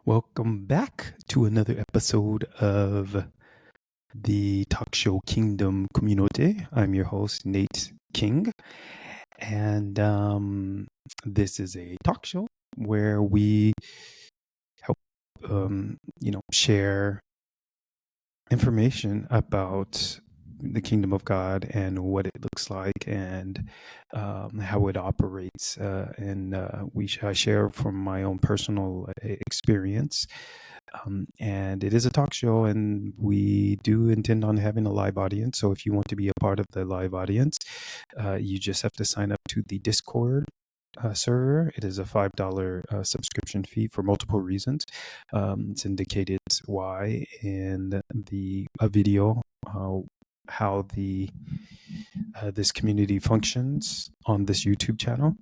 Welcome back to another episode of the talk show Kingdom Communauté. I'm your host, Nate King, and this is a talk show where we help, share information about the kingdom of God and what it looks like and how it operates. I share from my own personal experience. And it is a talk show, and we do intend on having a live audience. So if you want to be a part of the live audience, you just have to sign up to the Discord server. It is a $5 subscription fee for multiple reasons. It's indicated why in the video, how the this community functions on this YouTube channel,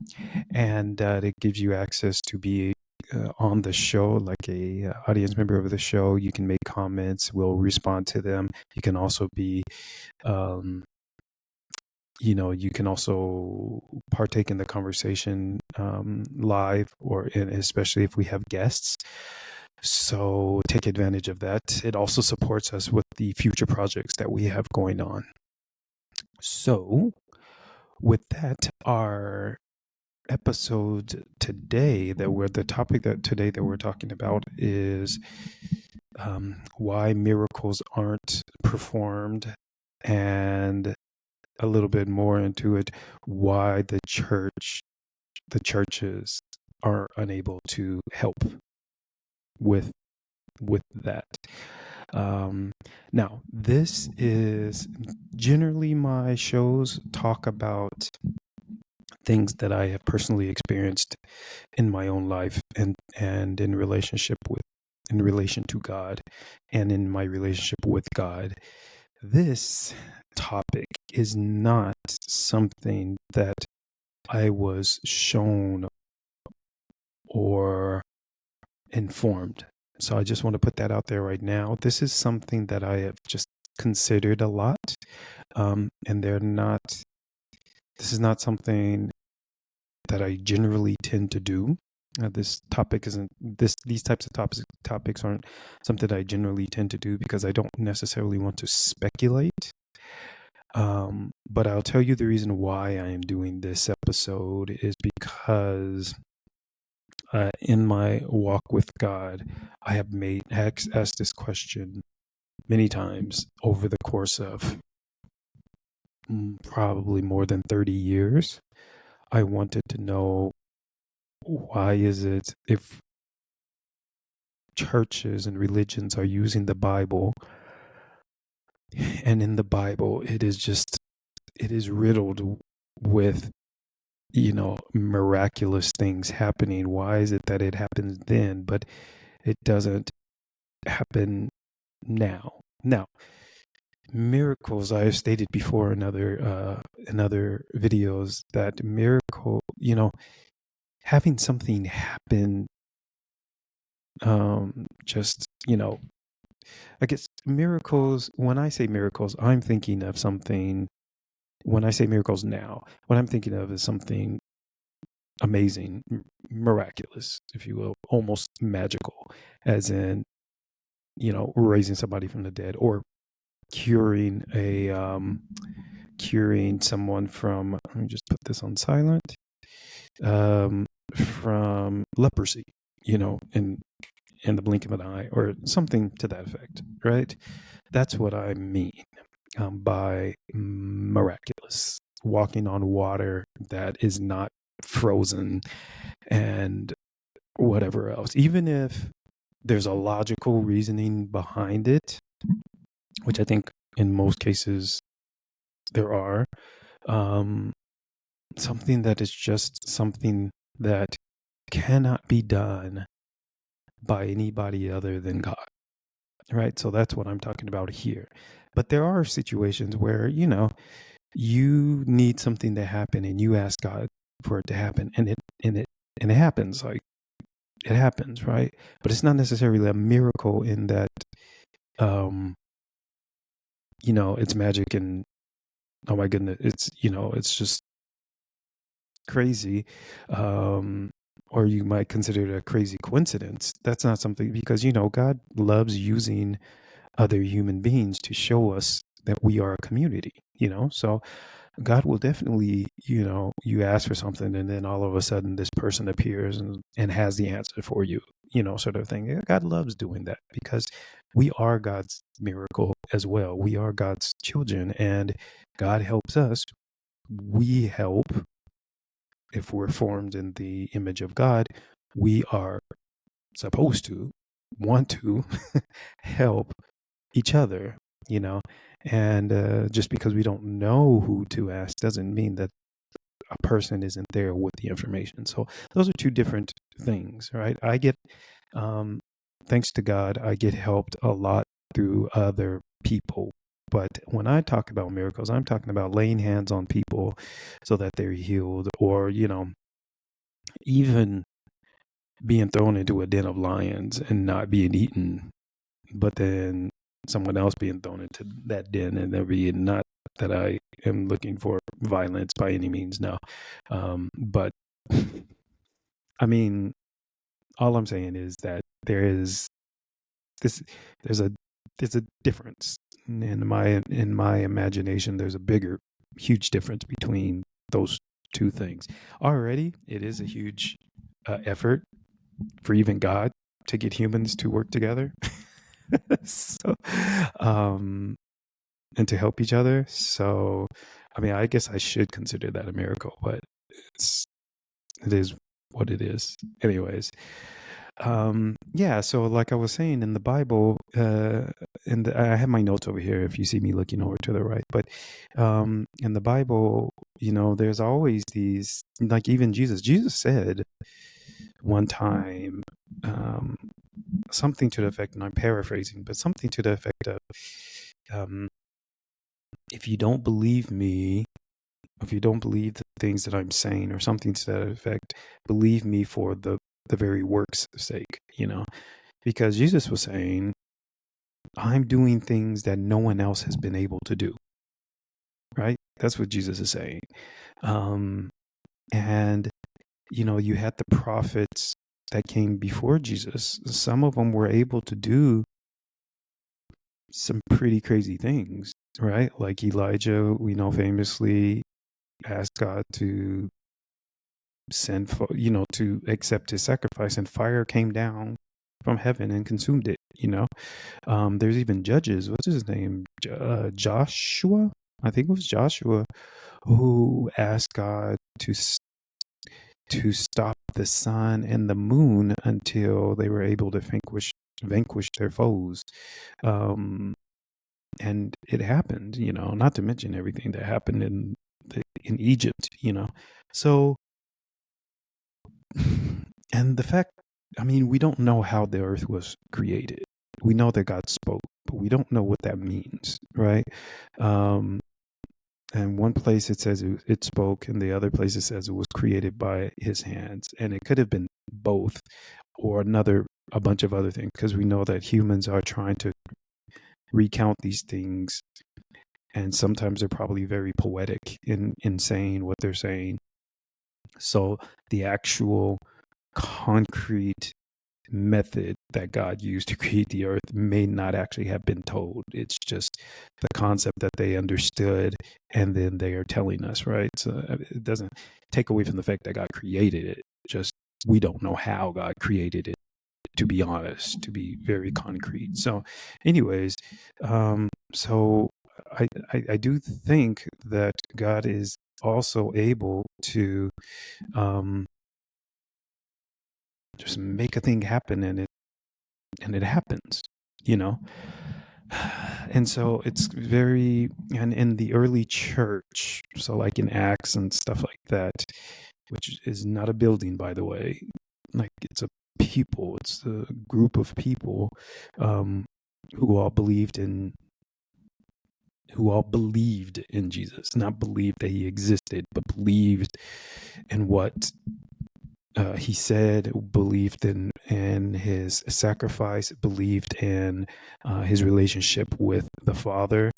and it gives you access to be on the show like a audience member of the show. You can make comments, we'll respond to them. You can also be you can also partake in the conversation live, and especially if we have guests. So take advantage of that. It also supports us with the future projects that we have going on. So with that, our episode today the topic that today that we're talking about is why miracles aren't performed, and a little bit more into it, why the churches are unable to help with that. Now, this is generally my shows talk about things that I have personally experienced in my own life and in relation to God and in my relationship with God. This topic is not something that I was shown or informed. So I just want to put that out there right now. This is something that I have just considered a lot. And this is not something that I generally tend to do. These types of topics aren't something that I generally tend to do because I don't necessarily want to speculate. But I'll tell you the reason why I am doing this episode is because in my walk with God, I have asked this question many times over the course of probably more than 30 years. I wanted to know, why is it if churches and religions are using the Bible, and in the Bible it is riddled with miraculous things happening, why is it that it happens then but it doesn't happen now? Miracles, I have stated before in other videos, that miracle, having something happen, just, I guess miracles, when I say miracles, I'm thinking of something, when I say miracles now, what I'm thinking of is something amazing, miraculous, if you will, almost magical, as in, raising somebody from the dead, or curing someone from, let me just put this on silent, from leprosy, in the blink of an eye, or something to that effect, right? That's what I mean by miraculous. Walking on water that is not frozen and whatever else. Even if there's a logical reasoning behind it, which I think in most cases there are, something that is just something that cannot be done by anybody other than God, right? So that's what I'm talking about here. But there are situations where, you need something to happen and you ask God for it to happen, and it happens. Like, it happens, right? But it's not necessarily a miracle in that, it's magic and, oh my goodness, it's just crazy. or you might consider it a crazy coincidence. That's not something, because, God loves using other human beings to show us that we are a community, So God will definitely, you ask for something and then all of a sudden this person appears and has the answer for you, sort of thing. Yeah, God loves doing that because we are God's miracle as well. We are God's children, and God helps us. We help. If we're formed in the image of God, we are supposed to want to help each other, you know, and just because we don't know who to ask doesn't mean that a person isn't there with the information. So those are two different things, right? I get, um, thanks to God, I get helped a lot through other people. But when I talk about miracles, I'm talking about laying hands on people so that they're healed, or, even being thrown into a den of lions and not being eaten, but then someone else being thrown into that den and there being, not that I am looking for violence by any means, no. But I mean, all I'm saying is that this, there's a, there's a difference in my imagination. There's a bigger, huge difference between those two things. Already, it is a huge effort for even God to get humans to work together. So, and to help each other. So, I mean, I guess I should consider that a miracle, but it is what it is. Anyways, yeah. So, like I was saying in the Bible, I have my notes over here. If you see me looking over to the right, but in the Bible, there's always these, like even Jesus. Jesus said one time, something to the effect, and I'm paraphrasing, but something to the effect of, um, if you don't believe me, if you don't believe the things that I'm saying, or something to that effect, believe me for the very work's sake, because Jesus was saying, I'm doing things that no one else has been able to do, right? That's what Jesus is saying. And, you had the prophets that came before Jesus. Some of them were able to do some pretty crazy things, right? Like Elijah, we know, famously asked God to send, to accept his sacrifice, and fire came down from heaven and consumed it. There's even Judges. What's his name? Joshua. I think it was Joshua who asked God to stop the sun and the moon until they were able to vanquish their foes. And it happened, not to mention everything that happened in Egypt, So, and the fact, I mean, we don't know how the earth was created. We know that God spoke, but we don't know what that means, right? And one place it says it spoke, and the other place it says it was created by his hands. And it could have been both, or a bunch of other things, because we know that humans are trying to recount these things, and sometimes they're probably very poetic in saying what they're saying. So the actual concrete method that God used to create the earth may not actually have been told. It's just the concept that they understood, and then they are telling us, right? So it doesn't take away from the fact that God created it. Just we don't know how God created it, to be honest, to be very concrete. So anyways, so I do think that God is also able to just make a thing happen, and it happens, you know. And so it's very, and in the early church, so like in Acts and stuff like that, which is not a building, by the way, like it's a group of people, um, who all believed in Jesus, not believed that he existed, but believed in what he said, believed in his sacrifice, believed in his relationship with the Father,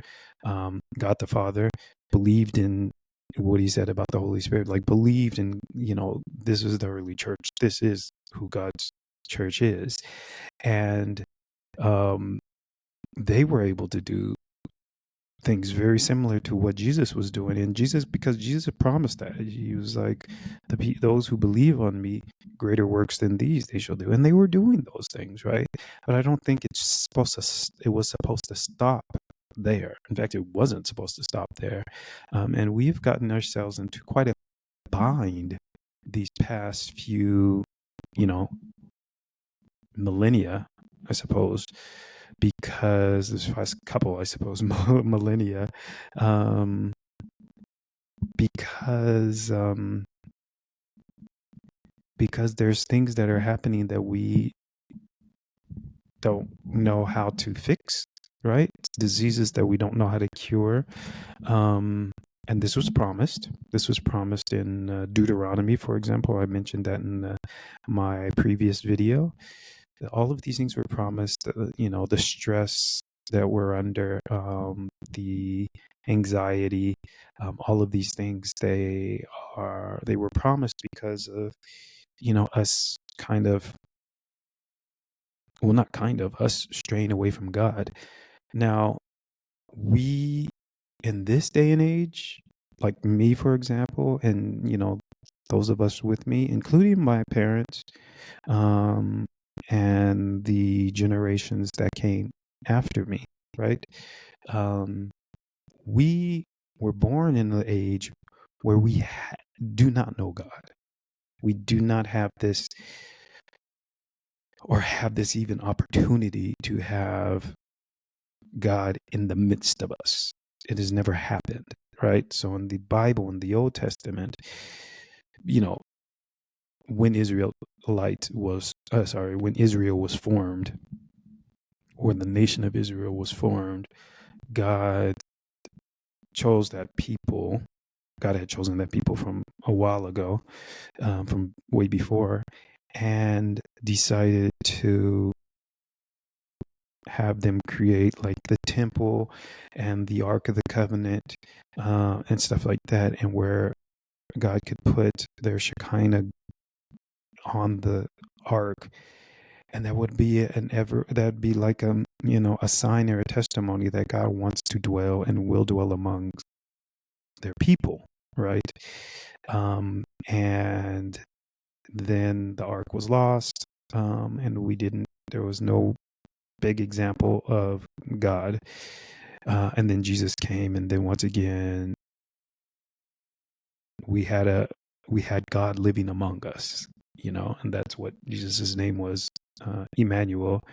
God the Father, believed in what he said about the Holy Spirit, like believed in, this is the early church. This is who God's church is. And um, they were able to do things very similar to what Jesus was doing. And because Jesus promised that, he was like, those who believe on me, greater works than these they shall do. And they were doing those things, right? But I don't think it was supposed to stop there. In fact, it wasn't supposed to stop there. And we've gotten ourselves into quite a bind these past few, millennia, I suppose, because this past couple, I suppose, millennia, um, because there's things that are happening that we don't know how to fix, right? Diseases that we don't know how to cure. And this was promised. This was promised in Deuteronomy, for example. I mentioned that in my previous video. All of these things were promised, the stress that we're under, the anxiety, all of these things, they were promised because of, us us straying away from God. Now, we, in this day and age, like me, for example, and, those of us with me, including my parents, and the generations that came after me, right? We were born in an age where we do not know God. We do not have this, or have this even opportunity to have God in the midst of us. It has never happened, right? So in the Bible, in the Old Testament, when Israel was formed, when the nation of Israel was formed, God chose that people. God had chosen that people from a while ago, from way before, and decided to have them create like the temple and the Ark of the Covenant, and stuff like that, and where God could put their Shekinah on the ark, and that would be like a sign or a testimony that God wants to dwell and will dwell among their people, right? And then the ark was lost, and there was no big example of God. And then Jesus came, and then once again, we had God living among us, and that's what Jesus' name was, Emmanuel,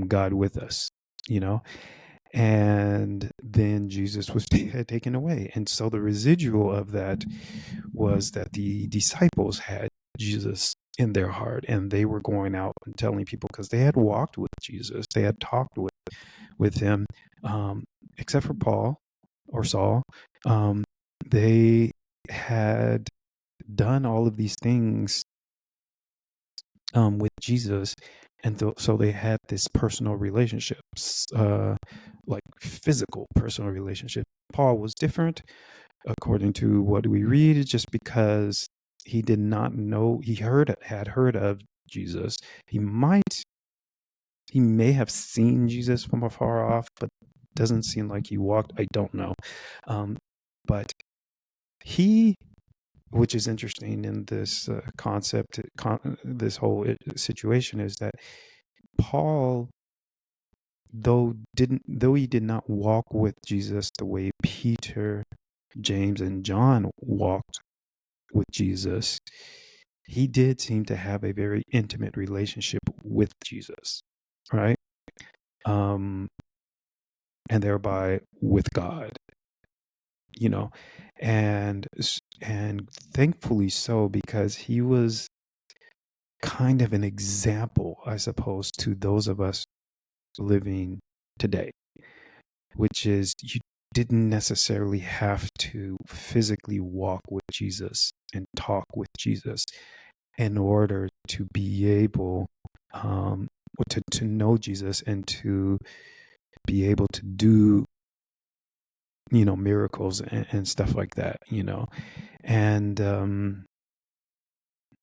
God with us, and then Jesus was taken away. And so the residual of that was that the disciples had Jesus in their heart, and they were going out and telling people, because they had walked with Jesus, they had talked with him, except for Paul or Saul. They had done all of these things with Jesus, and so they had this personal relationships, like physical personal relationship. Paul was different, according to what we read, just because he did not know. Had heard of Jesus. He may have seen Jesus from afar off, but doesn't seem like he walked. I don't know, but which is interesting in this this whole situation, is that Paul, though he did not walk with Jesus the way Peter, James, and John walked with Jesus, he did seem to have a very intimate relationship with Jesus, right? And thereby with God, and thankfully so, because he was kind of an example, I suppose, to those of us living today, which is, you didn't necessarily have to physically walk with Jesus and talk with Jesus in order to be able, to know Jesus, and to be able to do miracles and stuff like that,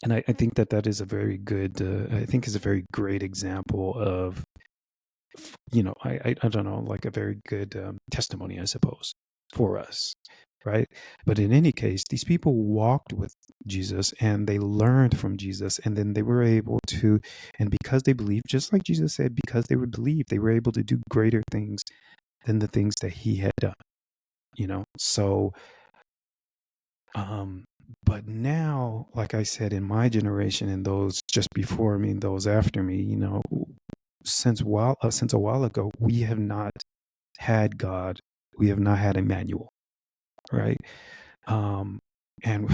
and I think that is a very good, I think is a very great example of, I don't know, like a very good testimony, I suppose, for us, right? But in any case, these people walked with Jesus and they learned from Jesus, and then they were able to, and because they believed, just like Jesus said, because they would believe, they were able to do greater things than the things that he had done, So, but now, like I said, in my generation and those just before me and those after me, since a while ago, we have not had God. We have not had Emmanuel, right? Um, and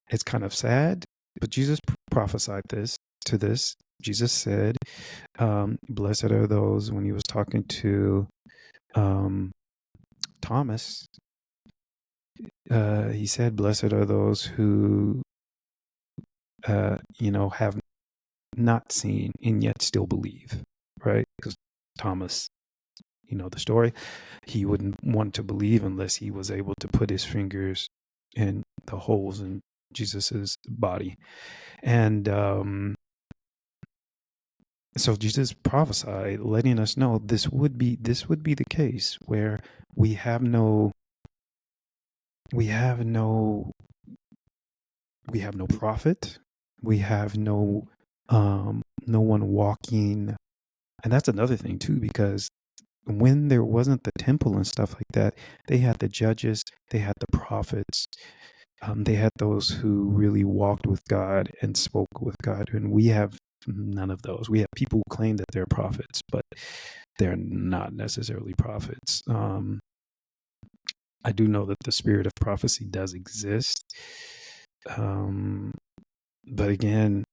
it's kind of sad, but Jesus prophesied this. Jesus said, "Blessed are those," when he was talking to um, Thomas. He said, "Blessed are those who, have not seen and yet still believe," right? Because Thomas, the story, he wouldn't want to believe unless he was able to put his fingers in the holes in Jesus's body. And so Jesus prophesied, letting us know this would be the case where we have no prophet, we have no one walking. And that's another thing too, because when there wasn't the temple and stuff like that, they had the judges, they had the prophets, they had those who really walked with God and spoke with God. And we have none of those. We have people who claim that they're prophets, but they're not necessarily prophets. I do know that the spirit of prophecy does exist. But again,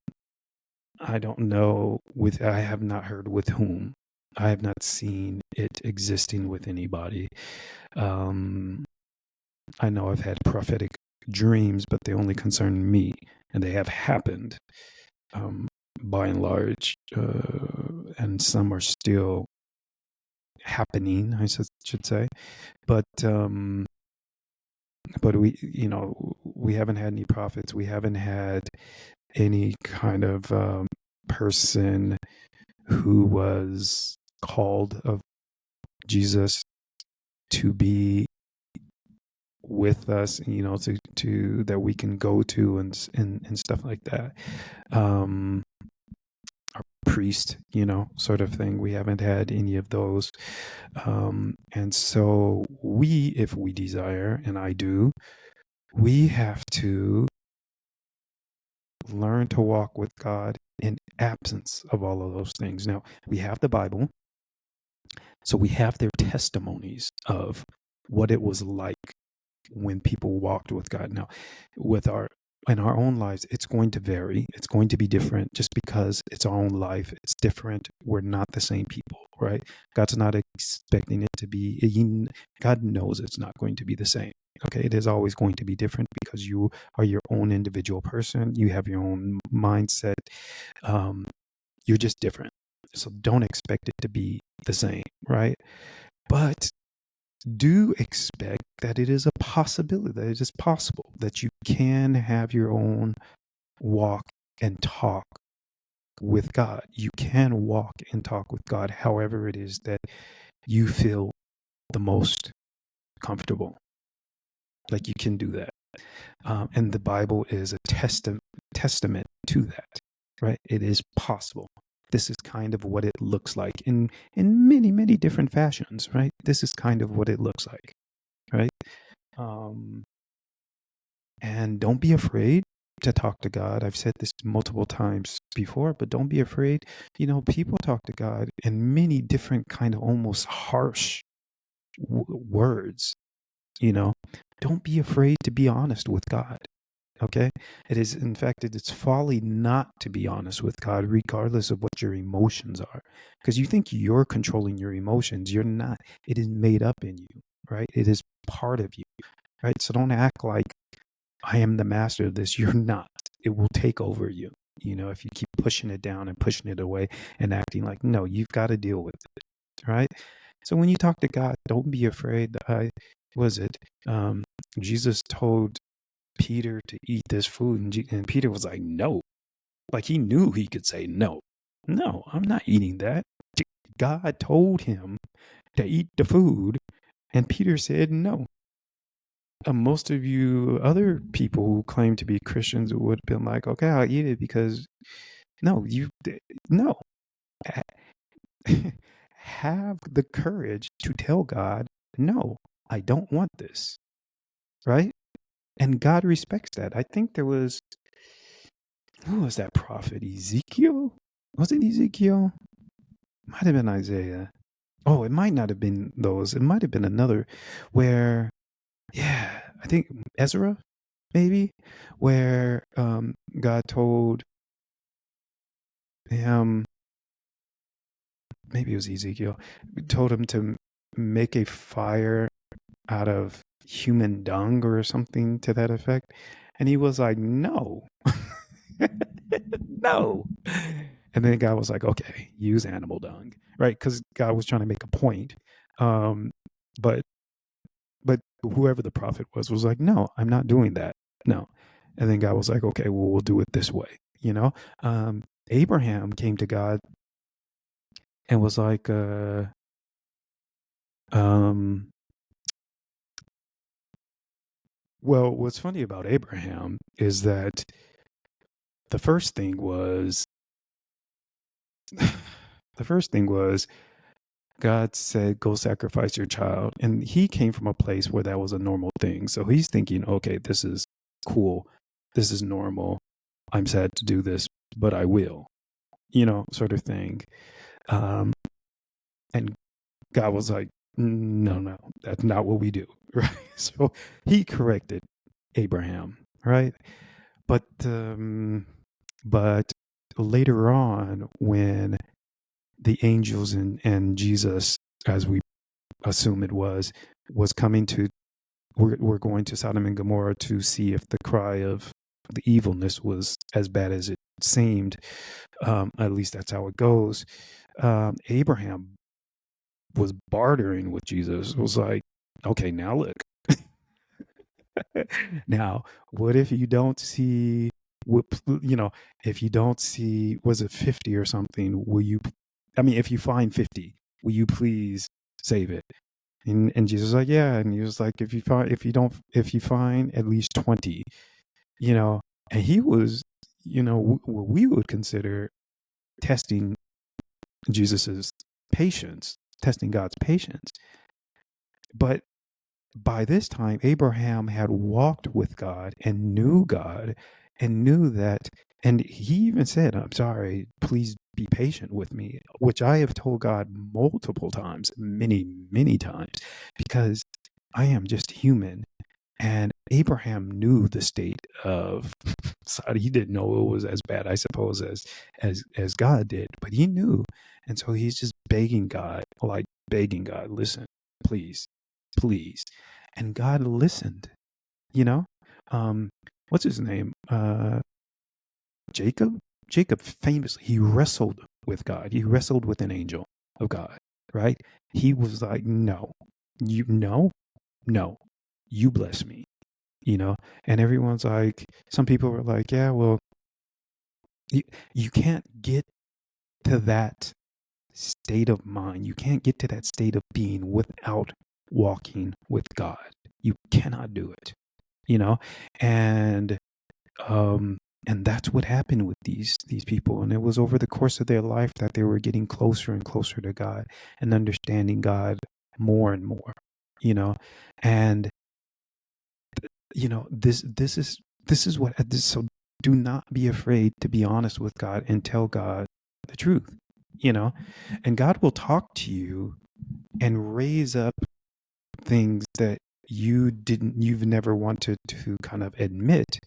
I don't know I have not heard with whom. I have not seen it existing with anybody. I know I've had prophetic dreams, but they only concern me, and they have happened, by and large, and some are still happening, I should say. But we haven't had any prophets. We haven't had any kind of person who was called of Jesus to be with us, to that we can go to and stuff like that. Our priest, sort of thing. We haven't had any of those. And so if we desire, and I do, we have to learn to walk with God in absence of all of those things. Now, we have the Bible, so we have their testimonies of what it was like when people walked with God. Now, in our own lives, it's going to vary. It's going to be different just because it's our own life. It's different. We're not the same people, right? God's not expecting it to be. God knows it's not going to be the same. Okay, it is always going to be different because you are your own individual person. You have your own mindset. You're just different. So don't expect it to be the same, right? But do expect that it is a possibility, that it is possible that you can have your own walk and talk with God. You can walk and talk with God however it is that you feel the most comfortable. Like, you can do that. And the Bible is a testament to that, right? It is possible. This is kind of what it looks like in many, many different fashions, right? This is kind of what it looks like, right? And don't be afraid to talk to God. I've said this multiple times before, but don't be afraid. People talk to God in many different kind of almost harsh words. Don't be afraid to be honest with God. Okay? In fact, it's folly not to be honest with God, regardless of what your emotions are. Because you think you're controlling your emotions. You're not. It is made up in you, right? It is part of you, right? So don't act like I am the master of this. You're not. It will take over you. If you keep pushing it down and pushing it away and acting like, no, you've got to deal with it, right? So when you talk to God, don't be afraid. was it? Jesus told Peter to eat this food, and Peter was like, no. Like he knew he could say no. No, I'm not eating that. God told him to eat the food, and Peter said no. Most of you other people who claim to be Christians would have been like, okay, I'll eat it because no. Have the courage to tell God, no, I don't want this, right? And God respects that. I think there was, who was that prophet? Ezekiel? Was it Ezekiel? Might have been Isaiah. Oh, it might not have been those. It might have been another where, yeah, I think Ezra, maybe, where God told him, maybe it was Ezekiel, told him to make a fire out of human dung or something to that effect. And he was like, no, no. And then God was like, okay, use animal dung, right? Because God was trying to make a point. But whoever the prophet was like, no, I'm not doing that. No. And then God was like, okay, well, we'll do it this way. Abraham came to God and was like, well, what's funny about Abraham is that the first thing was God said, go sacrifice your child. And he came from a place where that was a normal thing. So he's thinking, okay, this is cool. This is normal. I'm sad to do this, but I will, sort of thing. And God was like, no, that's not what we do. Right. So he corrected Abraham. Right. But later on, when the angels and Jesus, as we assume it was coming to, we're going to Sodom and Gomorrah to see if the cry of the evilness was as bad as it seemed. At least that's how it goes. Abraham was bartering with Jesus. It was like, okay, now look. Now, what if you don't see, if you don't see, was it 50 or something? If you find 50, will you please save it? And Jesus was like, yeah. And he was like, if you find at least 20, and he was, what we would consider testing Jesus's patience, testing God's patience. But by this time, Abraham had walked with God and knew that, and he even said, I'm sorry, please be patient with me, which I have told God multiple times, many, many times, because I am just human. And Abraham knew the state of Sodom. He didn't know it was as bad, I suppose, as God did, but he knew. And so he's just begging God, listen, please, please. And God listened, what's his name? Jacob famously, he wrestled with God. He wrestled with an angel of God, right? He was like, no, you bless me, and everyone's like, some people were like, yeah, well, you can't get to that state of mind. You can't get to that state of being without walking with God. You cannot do it, and that's what happened with these people. And it was over the course of their life that they were getting closer and closer to God and understanding God more and more, and this is what this. So do not be afraid to be honest with God and tell God the truth, and God will talk to you and raise up things that you've never wanted to kind of admit.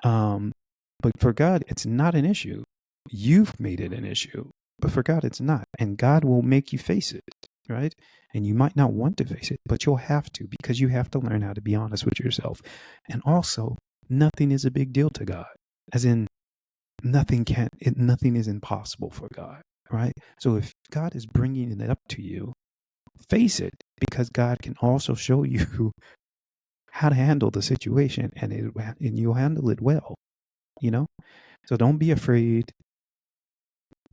But for God, it's not an issue. You've made it an issue, but for God, it's not. And God will make you face it, right? And you might not want to face it, but you'll have to, because you have to learn how to be honest with yourself. And also, nothing is a big deal to God, as in nothing is impossible for God, right? So if God is bringing it up to you, face it, because God can also show you how to handle the situation, and you'll handle it well, you know? So don't be afraid.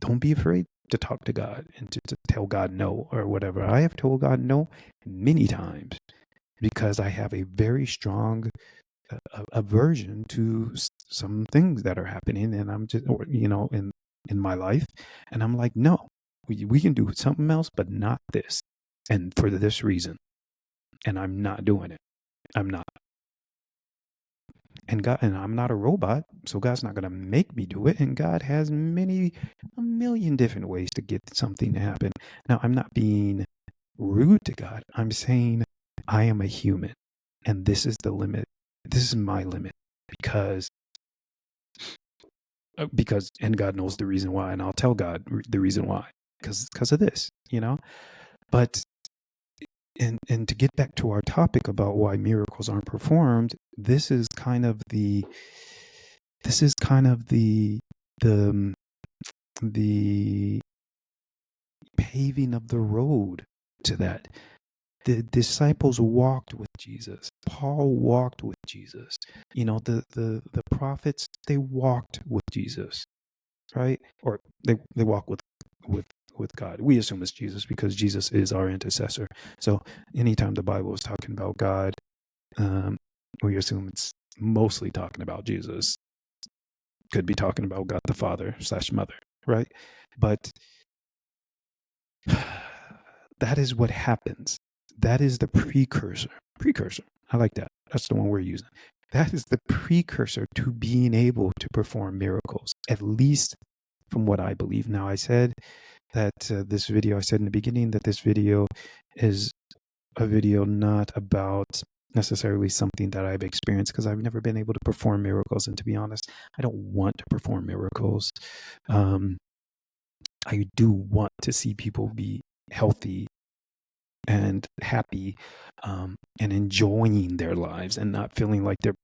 Don't be afraid to talk to God and to tell God no or whatever. I have told God no many times because I have a very strong aversion to some things that are happening, and I'm just, or, in my life, and I'm like, no, we can do something else, but not this, and for this reason, and I'm not doing it. I'm not. And I'm not a robot, so God's not going to make me do it. And God has a million different ways to get something to happen. Now, I'm not being rude to God. I'm saying I am a human, and this is the limit. This is my limit, because and God knows the reason why, and I'll tell God the reason why, because of this, But and to get back to our topic about why miracles aren't performed, this is kind of the the the paving of the road to that. The disciples walked with Jesus. Paul walked with Jesus. The prophets, they walked with Jesus, right? Or they walk with God. We assume it's Jesus because Jesus is our intercessor. So anytime the Bible is talking about God, we assume it's mostly talking about Jesus. Could be talking about God the Father / Mother, right? But that is what happens. That is the precursor. Precursor. I like that. That's the one we're using. That is the precursor to being able to perform miracles, at least from what I believe. Now, I said that I said in the beginning that this video is a video not about necessarily something that I've experienced, because I've never been able to perform miracles. And to be honest, I don't want to perform miracles. I do want to see people be healthy and happy, and enjoying their lives and not feeling like they're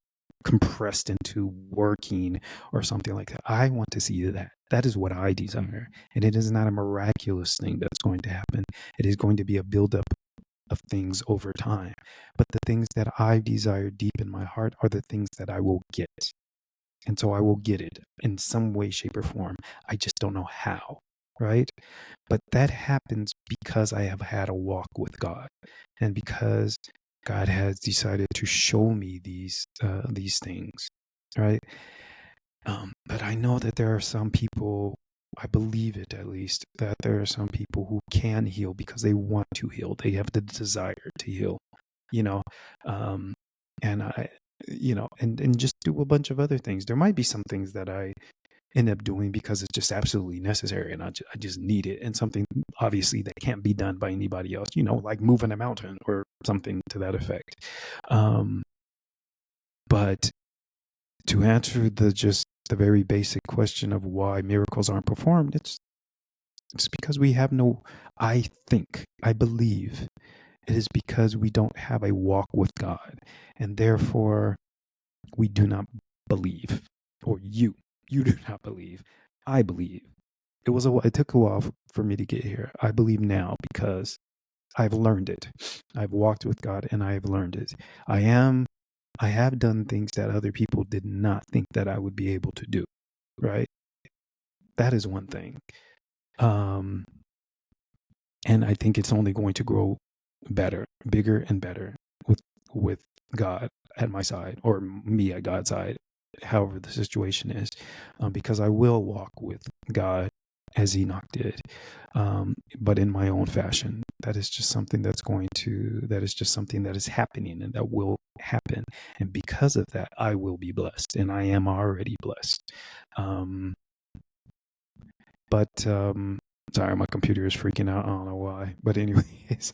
compressed into working or something like that. I want to see that. That is what I desire. And it is not a miraculous thing that's going to happen. It is going to be a buildup of things over time. But the things that I desire deep in my heart are the things that I will get. And so I will get it in some way, shape, or form. I just don't know how, right? But that happens because I have had a walk with God, and because God has decided to show me these things, right? But I know that there are some people, I believe it at least, that there are some people who can heal because they want to heal. They have the desire to heal, you know, and I, and just do a bunch of other things. There might be some things that I end up doing because it's just absolutely necessary, and I just need it, and something obviously that can't be done by anybody else, like moving a mountain or something to that effect. But to answer the very basic question of why miracles aren't performed, it's because we have I believe it is because we don't have a walk with God, and therefore we do not believe, or you do not believe. I believe. It took a while for me to get here. I believe now because I've learned it. I've walked with God and I have learned it. I have done things that other people did not think that I would be able to do, right? That is one thing. And I think it's only going to grow better, bigger and better with God at my side, or me at God's side, however the situation is, because I will walk with God as Enoch did, but in my own fashion. That is just something that is happening, and that will happen. And because of that, I will be blessed, and I am already blessed. Sorry, my computer is freaking out. I don't know why, but anyways,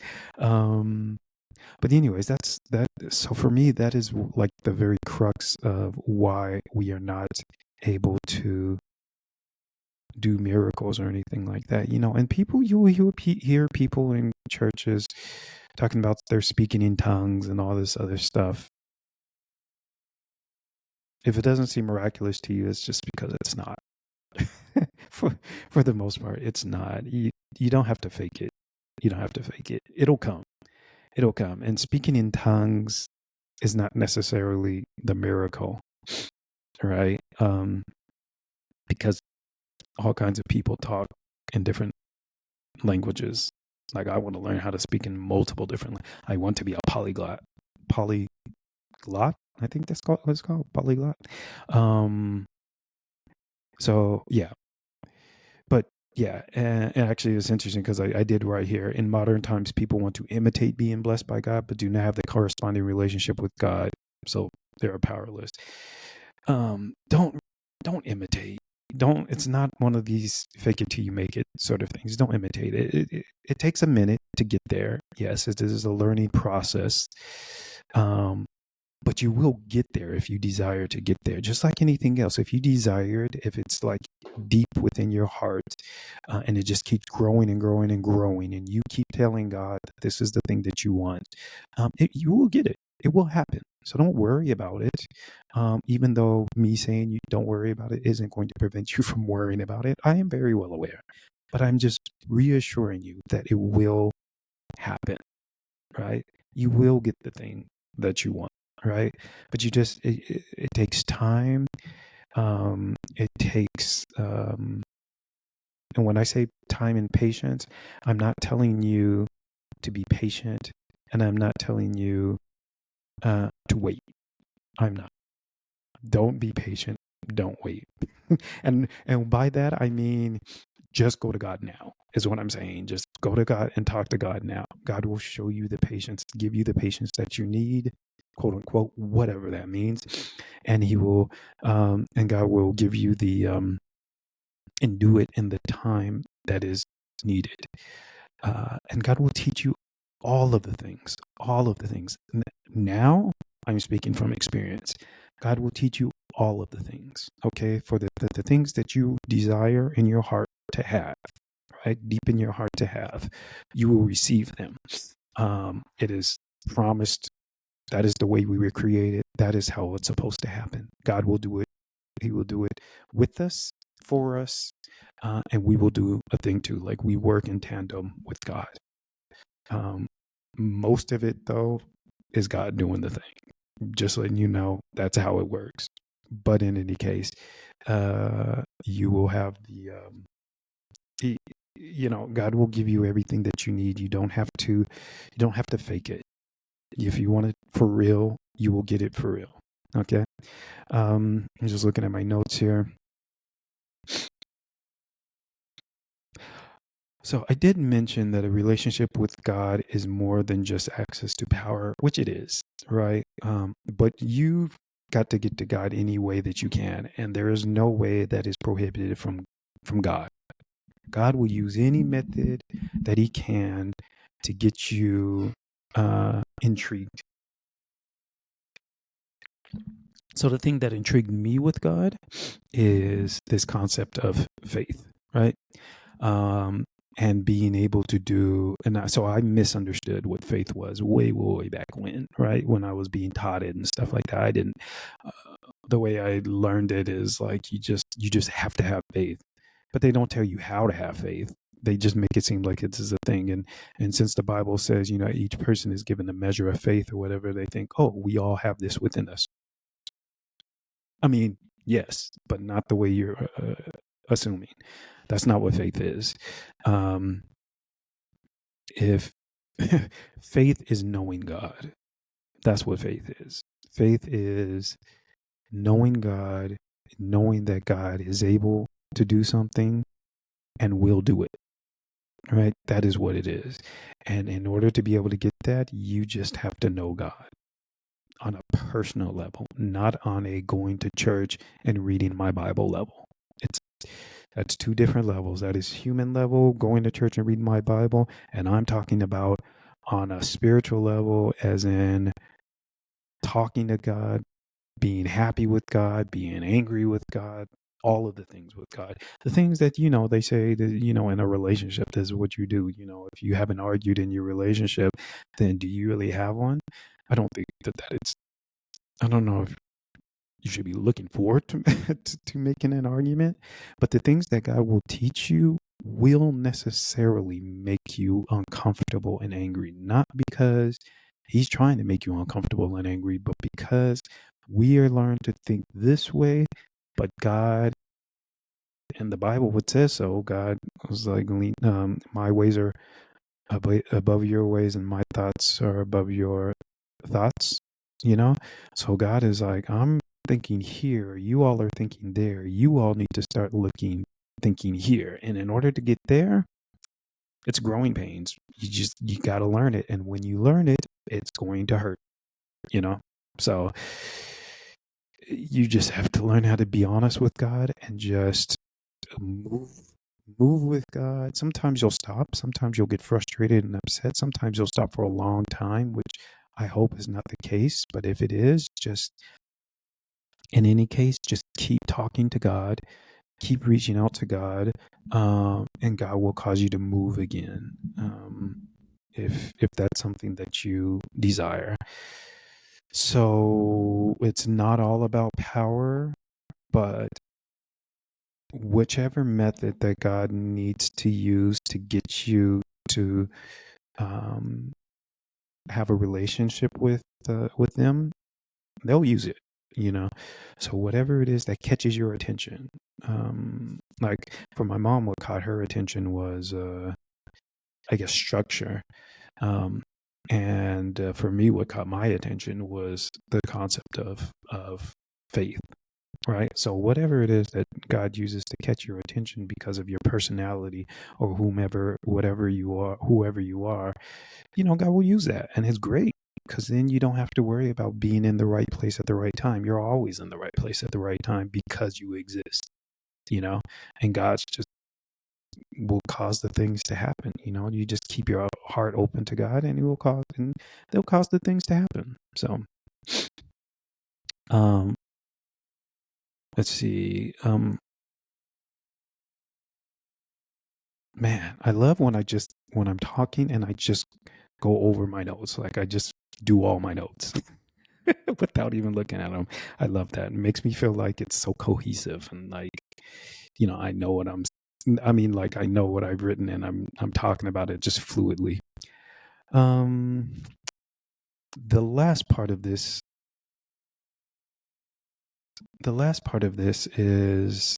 that's that. So for me, that is like the very crux of why we are not able to do miracles or anything like that, and people, you hear people in churches talking about they're speaking in tongues and all this other stuff. If it doesn't seem miraculous to you, it's just because it's not. for the most part, it's not. You don't have to fake it. You don't have to fake it. It'll come. It'll come. And speaking in tongues is not necessarily the miracle, right? Because all kinds of people talk in different languages. Like I want to learn how to speak in multiple different. I want to be a polyglot. Polyglot, I think that's called. What it's called, polyglot. So yeah, but yeah, and actually it's interesting because I did right here. In modern times, people want to imitate being blessed by God, but do not have the corresponding relationship with God, so they're powerless. Don't imitate. Don't. It's not one of these fake it till you make it sort of things. Don't imitate it. It takes a minute to get there. Yes, it is a learning process. But you will get there if you desire to get there, just like anything else. If you desire it, if it's like deep within your heart, and it just keeps growing and growing and growing, and you keep telling God that this is the thing that you want, you will get it. It will happen. So don't worry about it. Even though me saying you don't worry about it isn't going to prevent you from worrying about it, I am very well aware. But I'm just reassuring you that it will happen, right? You will get the thing that you want, right? But it takes time. It takes, and when I say time and patience, I'm not telling you to be patient, and I'm not telling you to wait. I'm not. Don't be patient. Don't wait. and by that I mean just go to God now is what I'm saying. Just go to God and talk to God now. God will show you the patience, give you the patience that you need, quote unquote, whatever that means. And he will, and God will give you the, and do it in the time that is needed. And God will teach you all of the things, all of the things. Now I'm speaking from experience. God will teach you all of the things, okay? For the things that you desire in your heart to have, right? Deep in your heart to have, you will receive them. It is promised. That is the way we were created. That is how it's supposed to happen. God will do it. He will do it with us, for us, and we will do a thing too. Like we work in tandem with God. Most of it, though, is God doing the thing. Just letting you know that's how it works. But in any case, you will have God will give you everything that you need. You don't have to fake it. If you want it for real, you will get it for real. Okay. I'm just looking at my notes here. So I did mention that a relationship with God is more than just access to power, which it is, right? But you've got to get to God any way that you can, and there is no way that is prohibited from God. God will use any method that he can to get you intrigued. So the thing that intrigued me with God is this concept of faith, right? And being able to do, so I misunderstood what faith was way back when, right? When I was being taught it and stuff like that. I didn't, the way I learned it is like, you just have to have faith, but they don't tell you how to have faith. They just make it seem like it is a thing. And since the Bible says, each person is given a measure of faith or whatever, they think, oh, we all have this within us. I mean, yes, but not the way you're assuming. That's not what faith is. If faith is knowing God, that's what faith is. Faith is knowing God, knowing that God is able to do something and will do it. Right? That is what it is. And in order to be able to get that, you just have to know God on a personal level, not on a going to church and reading my Bible level. That's two different levels. That is human level, going to church and reading my Bible. And I'm talking about on a spiritual level, as in talking to God, being happy with God, being angry with God, all of the things with God. The things that, they say that, in a relationship, this is what you do. If you haven't argued in your relationship, then do you really have one? I don't think I don't know if you should be looking forward to, to making an argument, but the things that God will teach you will necessarily make you uncomfortable and angry, not because he's trying to make you uncomfortable and angry, but because we are learned to think this way, but God in the Bible would say so. God was like, my ways are above your ways, and my thoughts are above your thoughts, you know? So God is like, I'm thinking here, you all are thinking there. You all need to start thinking here. And in order to get there, it's growing pains. You got to learn it. And when you learn it, it's going to hurt, you know? So you just have to learn how to be honest with God and just move move with God. Sometimes you'll stop, sometimes you'll get frustrated and upset, sometimes you'll stop for a long time, which I hope is not the case, but if it is, just in any case, just keep talking to God, keep reaching out to God, and God will cause you to move again, if that's something that you desire. So it's not all about power, but whichever method that God needs to use to get you to um, have a relationship with them, they'll use it. You know, so whatever it is that catches your attention, like for my mom, what caught her attention was, I guess, structure. Um, and for me, what caught my attention was the concept of faith. Right. So whatever it is that God uses to catch your attention because of your personality or whatever you are, whoever you are, God will use that. And it's great because then you don't have to worry about being in the right place at the right time. You're always in the right place at the right time because you exist, and God's just will cause the things to happen. You just keep your heart open to God and and they'll cause the things to happen. So, um, let's see. Man, I love when I'm talking and I just go over my notes. Like I just do all my notes without even looking at them. I love that. It makes me feel like it's so cohesive and like, I know like I know what I've written and I'm talking about it just fluidly. Um, the last part of this, is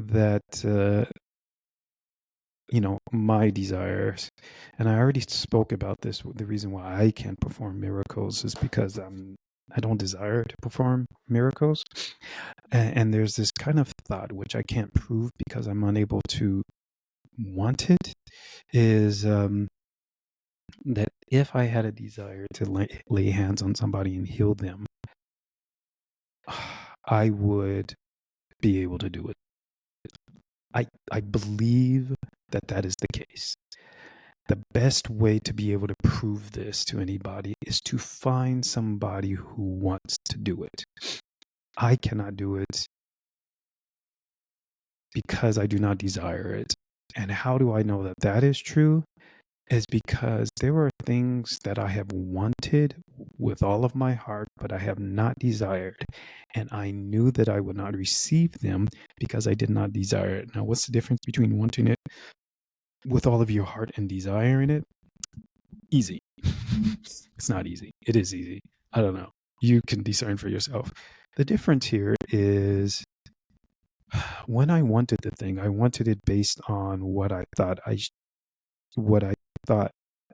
that my desires. And I already spoke about this. The reason why I can't perform miracles is because I don't desire to perform miracles. And there's this kind of thought, which I can't prove because I'm unable to want it, is that if I had a desire to lay hands on somebody and heal them, I would be able to do it. I believe that is the case. The best way to be able to prove this to anybody is to find somebody who wants to do it. I cannot do it because I do not desire it. And how do I know that that is true? Is because there are things that I have wanted with all of my heart, but I have not desired. And I knew that I would not receive them because I did not desire it. Now, what's the difference between wanting it with all of your heart and desiring it? Easy. It's not easy. It is easy. I don't know. You can discern for yourself. The difference here is when I wanted the thing, I wanted it based on what I thought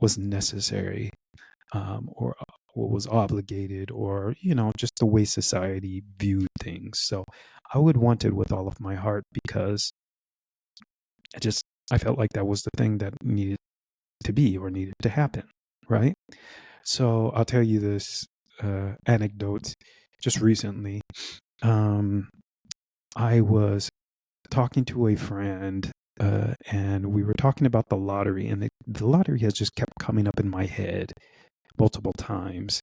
was necessary, or what was obligated, or just the way society viewed things. So I would want it with all of my heart because I felt like that was the thing that needed to be or needed to happen, right? So I'll tell you this anecdote. Just recently, I was talking to a friend, and we were talking about the lottery, and the lottery has just kept coming up in my head multiple times.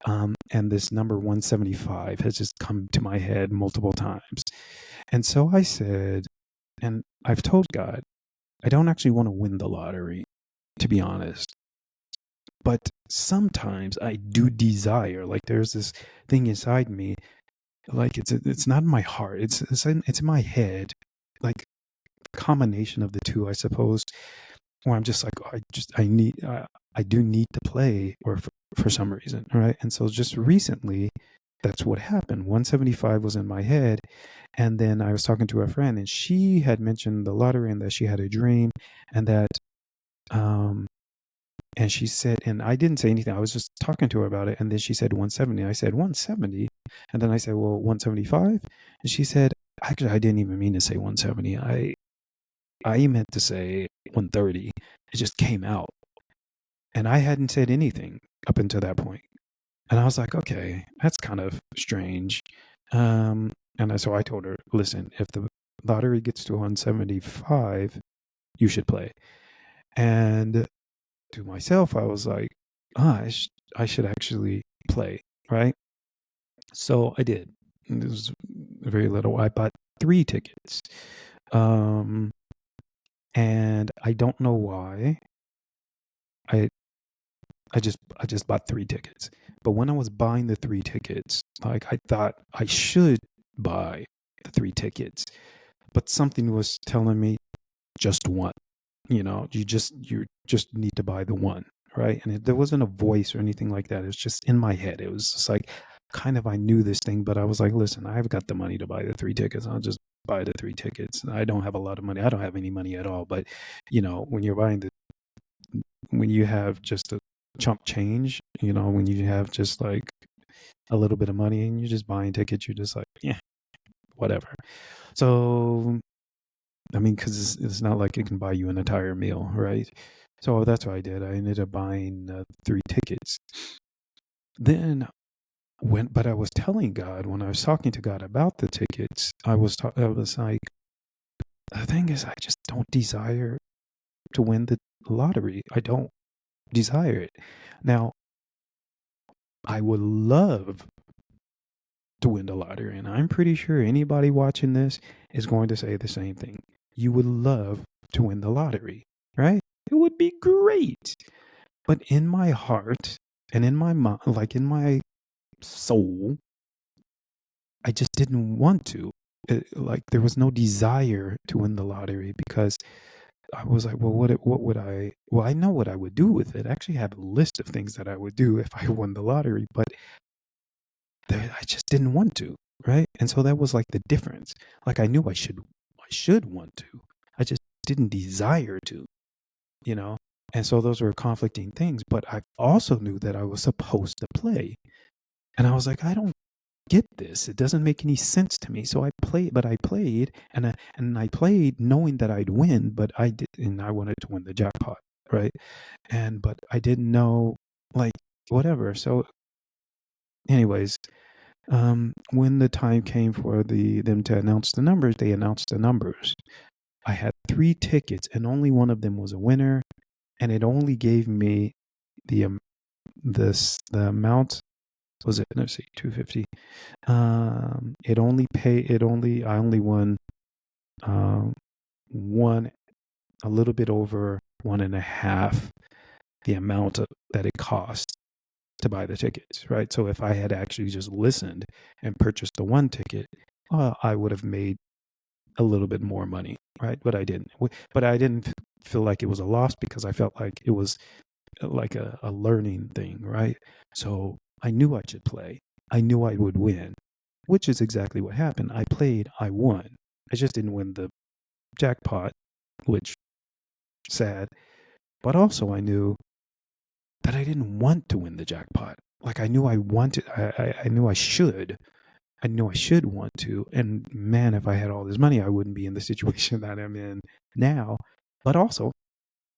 And this number 175 has just come to my head multiple times. And so I said, and I've told God, I don't actually want to win the lottery, to be honest. But sometimes I do desire, like there's this thing inside me, like it's not in my heart, it's in my head. Like combination of the two, I suppose, where I'm just like, oh, I do need to play, or for some reason, right? And so just recently, that's what happened. 175 was in my head. And then I was talking to a friend, and she had mentioned the lottery and that she had a dream, and that, um, and she said, and I didn't say anything. I was just talking to her about it. And then she said 170. I said 170. And then I said, well, 175. And she said, actually, I didn't even mean to say 170. I meant to say 130. It just came out. And I hadn't said anything up until that point. And I was like, okay, that's kind of strange. So I told her, listen, if the lottery gets to 175, you should play. And to myself, I was like, I should actually play, right? So I did. It was very little. I bought 3 tickets. And I don't know why. I just bought 3 tickets. But when I was buying the 3 tickets, like, I thought I should buy the 3 tickets, but something was telling me just one. You just need to buy the one, right? And there wasn't a voice or anything like that. It was just in my head. It was just like, kind of, I knew this thing, but I was like, listen, I've got the money to buy the 3 tickets. I'll just buy the 3 tickets. I don't have a lot of money. I don't have any money at all. But when you're when you have just a chump change, when you have just like a little bit of money and you're just buying tickets, you're just like, yeah, whatever. So, I mean, because it's not like it can buy you an entire meal, right? So that's what I did. I ended up buying 3 tickets. Then but I was telling God, when I was talking to God about the tickets, I was like, the thing is, I just don't desire to win the lottery. I don't desire it. Now, I would love to win the lottery, and I'm pretty sure anybody watching this is going to say the same thing. You would love to win the lottery, right? It would be great. But in my heart and in my mind, like in my soul, I just didn't want to. Like, there was no desire to win the lottery, because I was like, well, what would I? Well, I know what I would do with it. I actually have a list of things that I would do if I won the lottery, but I just didn't want to, right? And so that was like the difference. Like, I knew I should want to. I just didn't desire to, you know. And so those were conflicting things. But I also knew that I was supposed to play, and I was like, I don't get this. It doesn't make any sense to me. So I played, and I played knowing that I'd win, but I did, and I wanted to win the jackpot, right? But I didn't know, like, whatever. So, anyways, when the time came for them to announce the numbers, they announced the numbers. I had 3 tickets, and only one of them was a winner, and it only gave me the amount. Was it? Let's see, 250. I only won one, a little bit over 1.5 the amount that it cost to buy the tickets, right? So if I had actually just listened and purchased the 1 ticket, I would have made a little bit more money, right? But I didn't. But I didn't feel like it was a loss, because I felt like it was like a learning thing, right? So I knew I should play. I knew I would win, which is exactly what happened. I played, I won. I just didn't win the jackpot, which, sad. But also I knew that I didn't want to win the jackpot. Like, I knew I wanted, I knew I should. I knew I should want to. And man, if I had all this money, I wouldn't be in the situation that I'm in now. But also,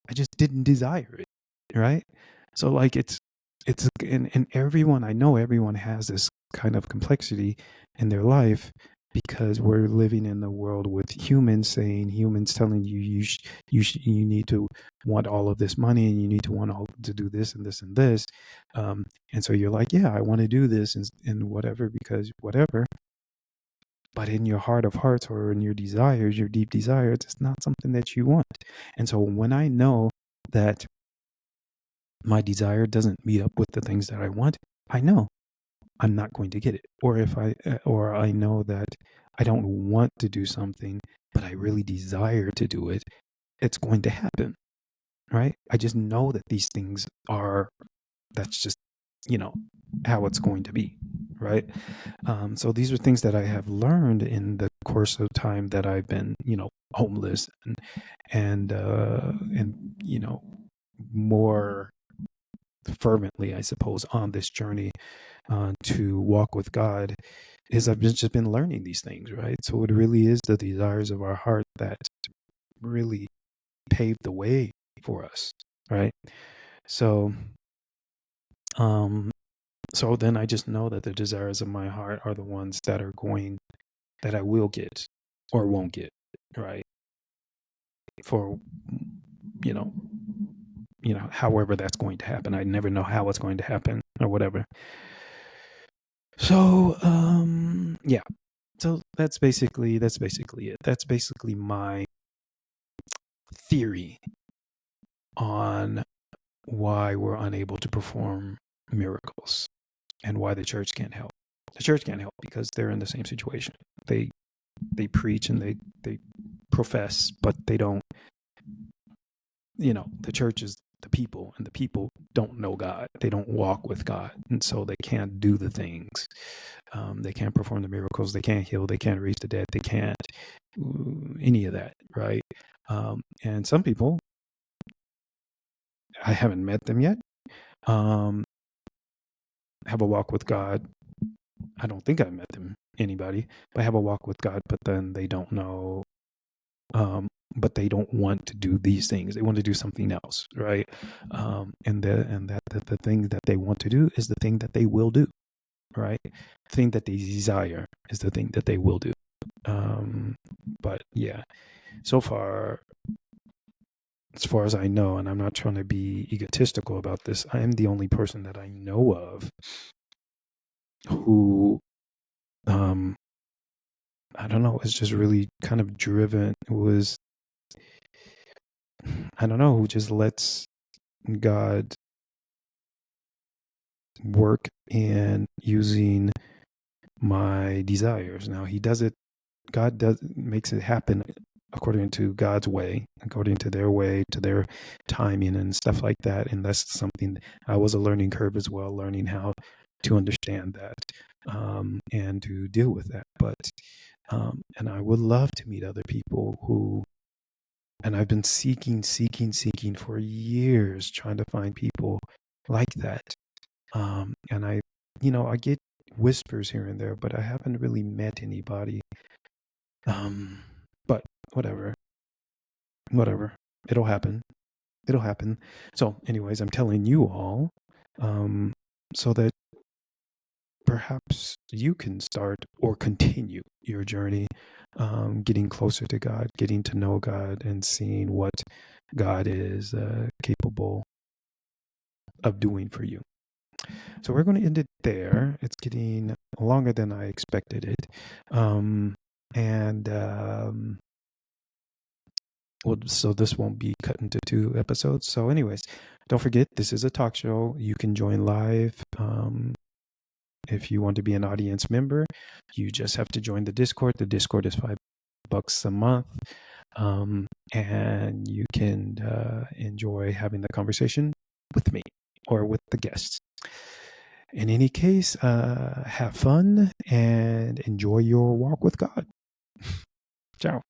I just didn't desire it, right? So, like, and everyone, I know everyone has this kind of complexity in their life, because we're living in the world with humans telling you you need to want all of this money, and you need to want all to do this and this and this, and so you're like, yeah, I want to do this and whatever, because whatever. But in your heart of hearts, or in your desires, your deep desires, it's not something that you want. And so when I know that my desire doesn't meet up with the things that I want, I know I'm not going to get it. Or I know that I don't want to do something, but I really desire to do it, it's going to happen, right? I just know that these things are, that's just, how it's going to be, right? So these are things that I have learned in the course of time that I've been, homeless and more fervently, I suppose, on this journey to walk with God, is I've just been learning these things, right? So it really is the desires of our heart that really pave the way for us, right? So, um, so then I just know that the desires of my heart are the ones that I will get or won't get, right? For, you know, however that's going to happen. I never know how it's going to happen or whatever. So, yeah. So that's basically it. That's basically my theory on why we're unable to perform miracles and why the church can't help. The church can't help because they're in the same situation. They preach and they profess, but they don't. The church is the people, and the people don't know God. They don't walk with God, and so they can't do the things. They can't perform the miracles. They can't heal. They can't raise the dead. They can't any of that, right? And some people, I haven't met them yet, have a walk with God. I don't think I've met them, anybody, but have a walk with God, but then they don't know, but they don't want to do these things. They want to do something else, right? And the thing that they want to do is the thing that they will do, right? The thing that they desire is the thing that they will do. But yeah, so far, as far as I know, and I'm not trying to be egotistical about this, I am the only person that I know of who, I don't know, is just really kind of driven, was, I don't know, who just lets God work in using my desires. Now he does it, God makes it happen according to God's way, according to their way, to their timing and stuff like that. And that's something I was a learning curve as well, learning how to understand that and to deal with that. But and I would love to meet other people who, and I've been seeking for years, trying to find people like that. And I get whispers here and there, but I haven't really met anybody. But whatever, it'll happen. So anyways, I'm telling you all, so that perhaps you can start or continue your journey, getting closer to God, getting to know God, and seeing what God is capable of doing for you. So we're going to end it there. It's getting longer than I expected it. So this won't be cut into 2 episodes. So anyways, don't forget, this is a talk show. You can join live. If you want to be an audience member, you just have to join the Discord. The Discord is $5 a month. And you can enjoy having the conversation with me or with the guests. In any case, have fun and enjoy your walk with God. Ciao.